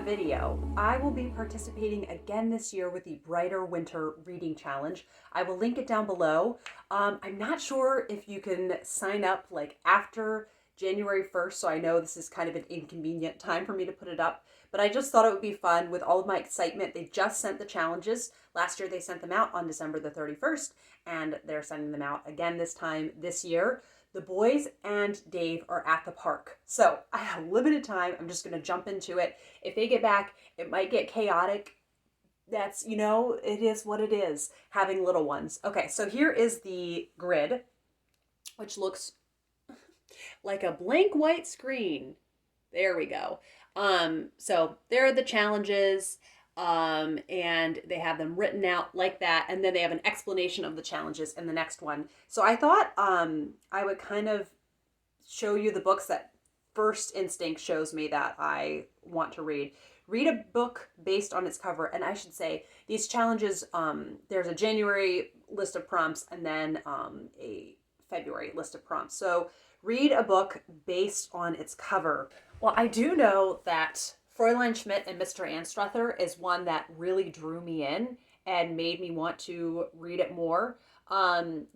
video, I will be participating again this year with the Brighter Winter Reading Challenge. I will link it down below. I'm not sure if you can sign up like after January 1st, so I know this is kind of an inconvenient time for me to put it up, but I just thought it would be fun with all of my excitement. They just sent the challenges. Last year they sent them out on December the 31st, and they're sending them out again this year. The boys and Dave are at the park. So I have limited time. I'm just going to jump into it. If they get back, it might get chaotic. That's, it is what it is, having little ones. Okay, so here is the grid, which looks like a blank white screen. There we go. So there are the challenges. And they have them written out like that, and then they have an explanation of the challenges in the next one. So I thought I would kind of show you the books that first instinct shows me that I want to read. Read a book based on its cover, and I should say these challenges, there's a January list of prompts and then a February list of prompts. So read a book based on its cover. Well, I do know that Fräulein Schmidt and Mr. Anstruther is one that really drew me in and made me want to read it more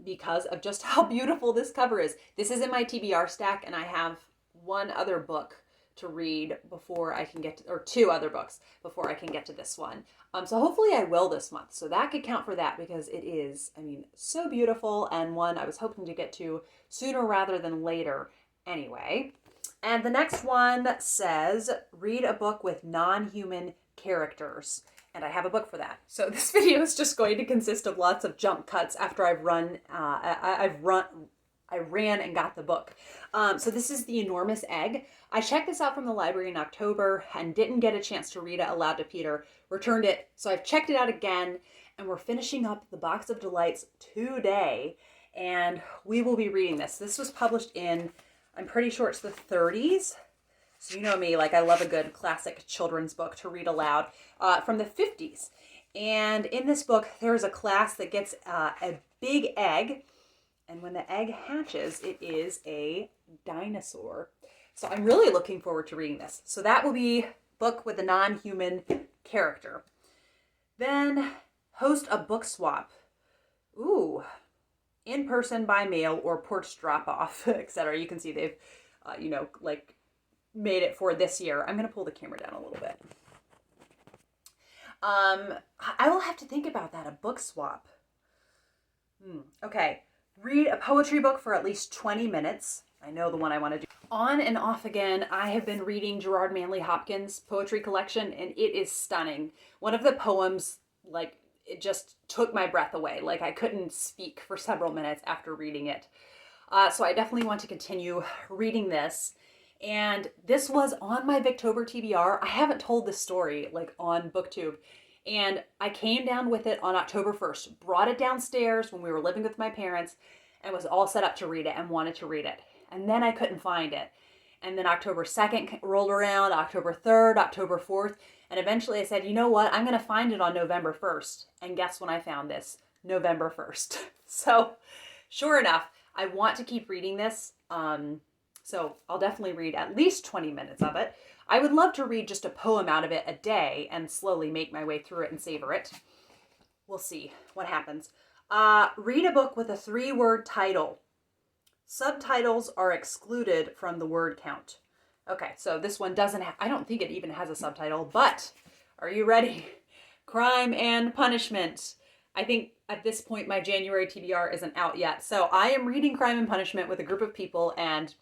because of just how beautiful this cover is. This is in my TBR stack, and I have one other book to read before I can get to, or two other books before I can get to this one. So hopefully I will this month. So that could count for that because it is, so beautiful, and one I was hoping to get to sooner rather than later anyway. And the next one says, read a book with non-human characters. And I have a book for that. So this video is just going to consist of lots of jump cuts after I ran and got the book. So this is The Enormous Egg. I checked this out from the library in October and didn't get a chance to read it aloud to Peter. Returned it. So I've checked it out again, and we're finishing up the Box of Delights today. And we will be reading this. This was published in, I'm pretty sure it's the 30s. So you know me, like I love a good classic children's book to read aloud from the 50s. And in this book, there's a class that gets a big egg. And when the egg hatches, it is a dinosaur. So I'm really looking forward to reading this. So that will be book with a non-human character. Then host a book swap. Ooh. In person, by mail, or porch drop-off, etc. You can see they've, made it for this year. I'm going to pull the camera down a little bit. I will have to think about that, a book swap. Okay. Read a poetry book for at least 20 minutes. I know the one I want to do. On and off again, I have been reading Gerard Manley Hopkins' poetry collection, and it is stunning. One of the poems, it just took my breath away. I couldn't speak for several minutes after reading it. So I definitely want to continue reading this. And this was on my Booktober TBR. I haven't told this story on BookTube. And I came down with it on October 1st, brought it downstairs when we were living with my parents, and was all set up to read it and wanted to read it. And then I couldn't find it. And then October 2nd rolled around, October 3rd, October 4th. And eventually I said, you know what? I'm going to find it on November 1st. And guess when I found this? November 1st. So sure enough, I want to keep reading this. So I'll definitely read at least 20 minutes of it. I would love to read just a poem out of it a day and slowly make my way through it and savor it. We'll see what happens. Read a book with a 3-word title. Subtitles are excluded from the word count. Okay, so this one doesn't I don't think it even has a subtitle, but are you ready? Crime and Punishment. I think at this point my January TBR isn't out yet. So I am reading Crime and Punishment with a group of people, and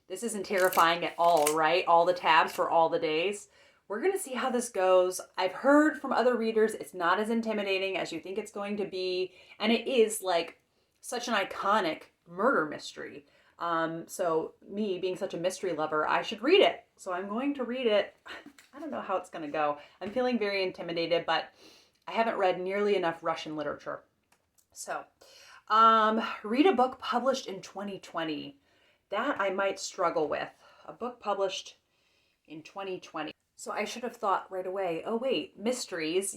this isn't terrifying at all, right? All the tabs for all the days. We're going to see how this goes. I've heard from other readers it's not as intimidating as you think it's going to be, and it is such an iconic murder mystery. So me being such a mystery lover, I should read it. So I'm going to read it. I don't know how it's going to go. I'm feeling very intimidated, but I haven't read nearly enough Russian literature. So, read a book published in 2020. That I might struggle with. A book published in 2020. So I should have thought right away, oh wait, mysteries.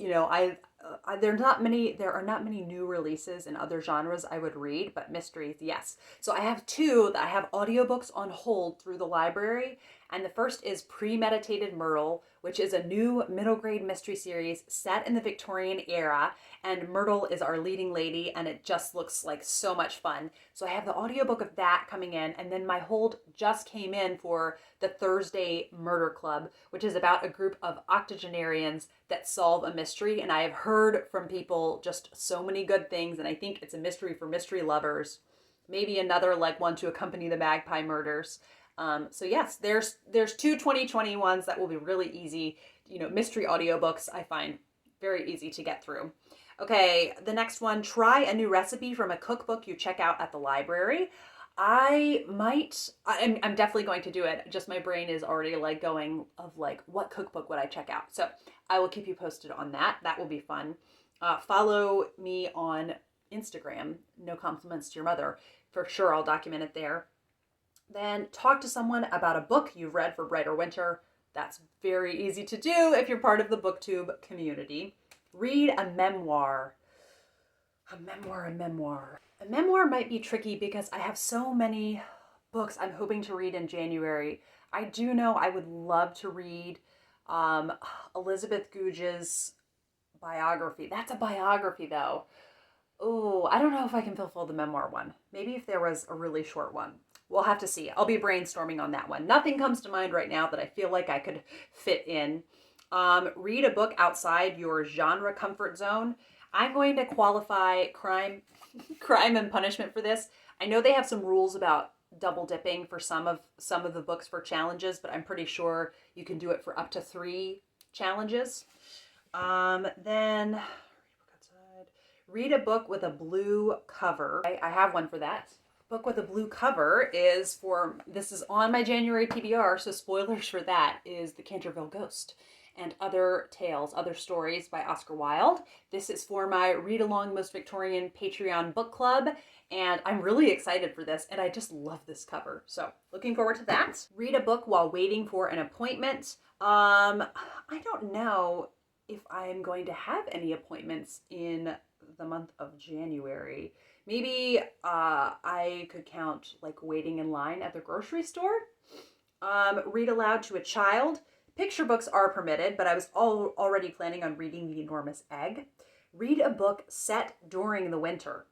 there are not many new releases in other genres I would read, but mysteries, yes. So I have two that I have audiobooks on hold through the library, and the first is Premeditated Myrtle, which is a new middle grade mystery series set in the Victorian era, and Myrtle is our leading lady, and it just looks like so much fun. So I have the audiobook of that coming in, and then my hold just came in for the Thursday Murder Club, which is about a group of octogenarians that solve a mystery, and I have heard from people just so many good things, and I think it's a mystery for mystery lovers. Maybe another like one to accompany the Magpie Murders. So yes, there's two 2020 ones that will be really easy. Mystery audiobooks I find very easy to get through. Okay, the next one, try a new recipe from a cookbook you check out at the library. I'm definitely going to do it. Just my brain is already like going of like, what cookbook would I check out? So I will keep you posted on that. That will be fun. Follow me on Instagram, No Compliments to Your Mother. For sure, I'll document it there. Then talk to someone about a book you've read for Brighter Winter. That's very easy to do if you're part of the BookTube community. Read a memoir. A memoir. A memoir might be tricky because I have so many books I'm hoping to read in January. I do know I would love to read Elizabeth Gouge's biography. That's a biography though. Oh, I don't know if I can fulfill the memoir one. Maybe if there was a really short one. We'll have to see. I'll be brainstorming on that one. Nothing comes to mind right now that I feel like I could fit in. Read a book outside your genre comfort zone. I'm going to qualify crime and punishment for this. I know they have some rules about double dipping for some of the books for challenges, but I'm pretty sure you can do it for up to 3 challenges. Then read a book with a blue cover. I have one for that. Book with a blue cover this is on my January TBR, so spoilers for that, is The Canterville Ghost and Other Stories by Oscar Wilde. This is for my Read Along Most Victorian Patreon book club, and I'm really excited for this, and I just love this cover. So looking forward to that. Read a book while waiting for an appointment. I don't know if I'm going to have any appointments in the month of January. Maybe I could count like waiting in line at the grocery store. Read aloud to a child. Picture books are permitted, but I was already planning on reading The Enormous Egg. Read a book set during the winter.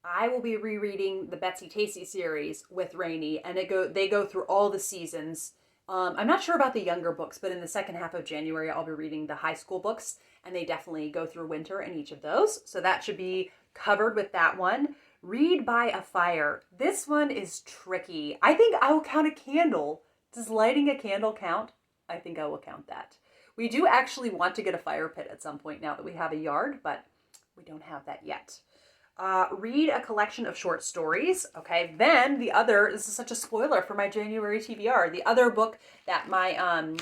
I will be rereading the Betsy Tacy series with Rainey, and they go through all the seasons. I'm not sure about the younger books, but in the second half of January, I'll be reading the high school books, and they definitely go through winter in each of those. So that should be covered with that one. Read by a fire. This one is tricky. I think I will count a candle. Does lighting a candle count? I think I will count that. We do actually want to get a fire pit at some point now that we have a yard, but we don't have that yet. Read a collection of short stories. Okay, then this is such a spoiler for my January TBR. The other book that my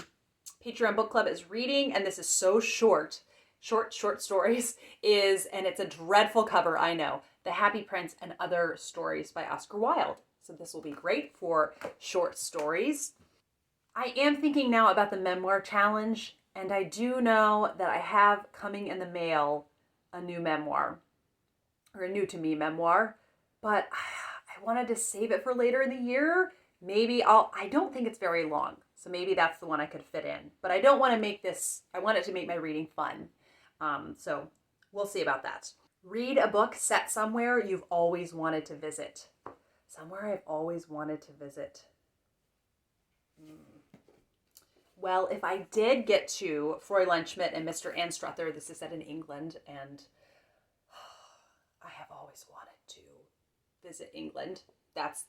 Patreon book club is reading, and this is so short stories, and it's a dreadful cover, I know, The Happy Prince and Other Stories by Oscar Wilde. So this will be great for short stories. I am thinking now about the memoir challenge, and I do know that I have coming in the mail a new memoir, or a new to me memoir, but I wanted to save it for later in the year. Maybe I don't think it's very long, so maybe that's the one I could fit in, but I don't want to I want it to make my reading fun. So we'll see about that. Read a book set somewhere you've always wanted to visit. Somewhere I've always wanted to visit. Well, if I did get to Fräulein Schmidt and Mr. Anstruther, this is set in England, and I have always wanted to visit England. That's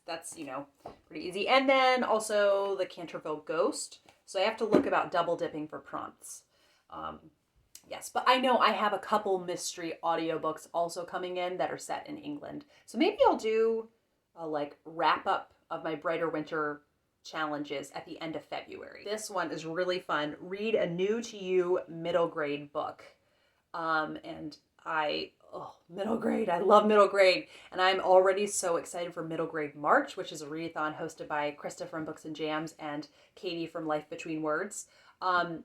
pretty easy. And then also The Canterville Ghost. So I have to look about double dipping for prompts. Yes, but I know I have a couple mystery audiobooks also coming in that are set in England. So maybe I'll do a wrap up of my Brighter Winter challenges at the end of February. This one is really fun. Read a new to you middle grade book. Middle grade. I love middle grade. And I'm already so excited for Middle Grade March, which is a readathon hosted by Krista from Books and Jams and Katie from Life Between Words.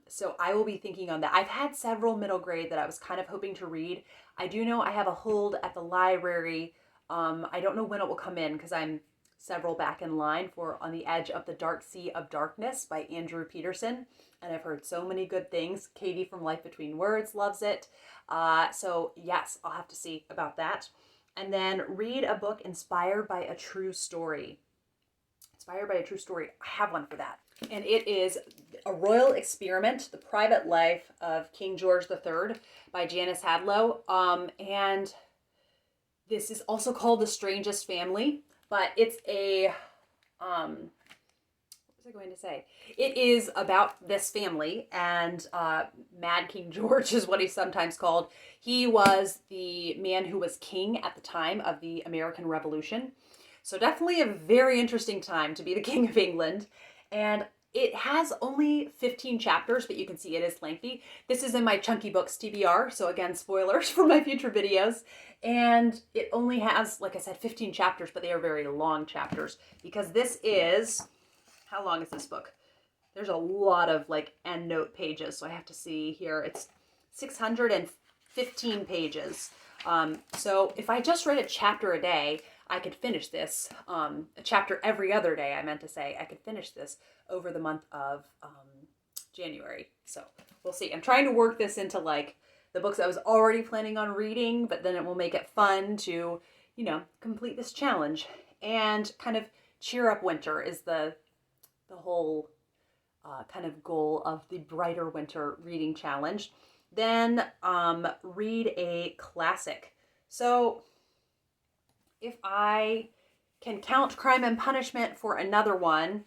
So I will be thinking on that. I've had several middle grade that I was kind of hoping to read. I do know I have a hold at the library. I don't know when it will come in because I'm several back in line for On the Edge of the Dark Sea of Darkness by Andrew Peterson. And I've heard so many good things. Katie from Life Between Words loves it. So yes, I'll have to see about that. And then read a book inspired by a true story. Inspired by a true story. I have one for that. And it is A Royal Experiment, The Private Life of King George III by Janice Hadlow. And this is also called The Strangest Family, but it's a, what was I going to say? It is about this family, and Mad King George is what he's sometimes called. He was the man who was king at the time of the American Revolution. So definitely a very interesting time to be the King of England. And it has only 15 chapters, but you can see it is lengthy. This is in my Chunky Books TBR, so again, spoilers for my future videos. And it only has, like I said, 15 chapters, but they are very long chapters because this is, how long is this book? There's a lot of like endnote pages, so I have to see here. It's 615 pages. So if I just read a chapter a day, I could finish this, a chapter every other day, I meant to say. I could finish this over the month of January. So we'll see. I'm trying to work this into like the books I was already planning on reading, but then it will make it fun to, you know, complete this challenge. And kind of cheer up winter is the whole kind of goal of the Brighter Winter Reading Challenge. Then read a classic. So if I can count Crime and Punishment for another one,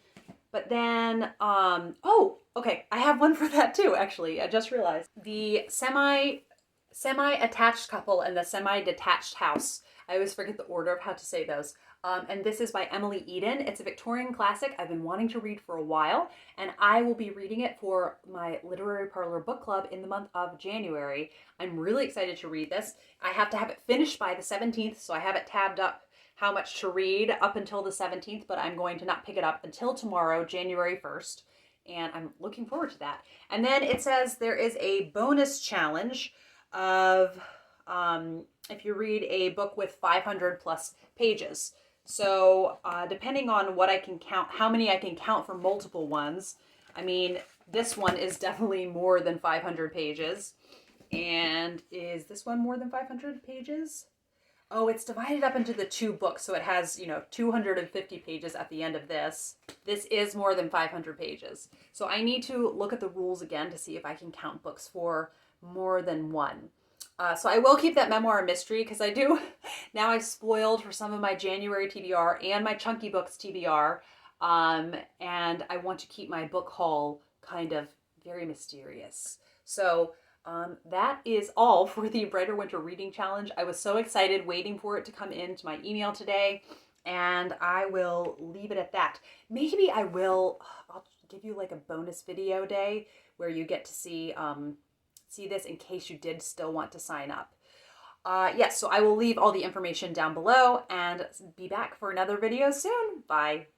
but then, oh, okay, I have one for that too, actually. I just realized. The semi-attached couple and the semi-detached house. I always forget the order of how to say those. And this is by Emily Eden. It's a Victorian classic I've been wanting to read for a while, and I will be reading it for my Literary Parlor book club in the month of January. I'm really excited to read this. I have to have it finished by the 17th, so I have it tabbed up how much to read up until the 17th, but I'm going to not pick it up until tomorrow, January 1st, and I'm looking forward to that. And then it says there is a bonus challenge of if you read a book with 500 plus pages. So depending on what I can count, how many I can count for multiple ones, I mean, this one is definitely more than 500 pages. And is this one more than 500 pages? Oh, it's divided up into the two books, so it has, you know, 250 pages at the end of this. This is more than 500 pages. So I need to look at the rules again to see if I can count books for more than one. So I will keep that memoir a mystery because I do, now I've spoiled for some of my January TBR and my Chunky Books TBR. And I want to keep my book haul kind of very mysterious. So that is all for the Brighter Winter Reading Challenge. I was so excited waiting for it to come into my email today, and I will leave it at that. Maybe I'll give you like a bonus video day where you get to see this in case you did still want to sign up. Yes, so I will leave all the information down below and be back for another video soon. Bye.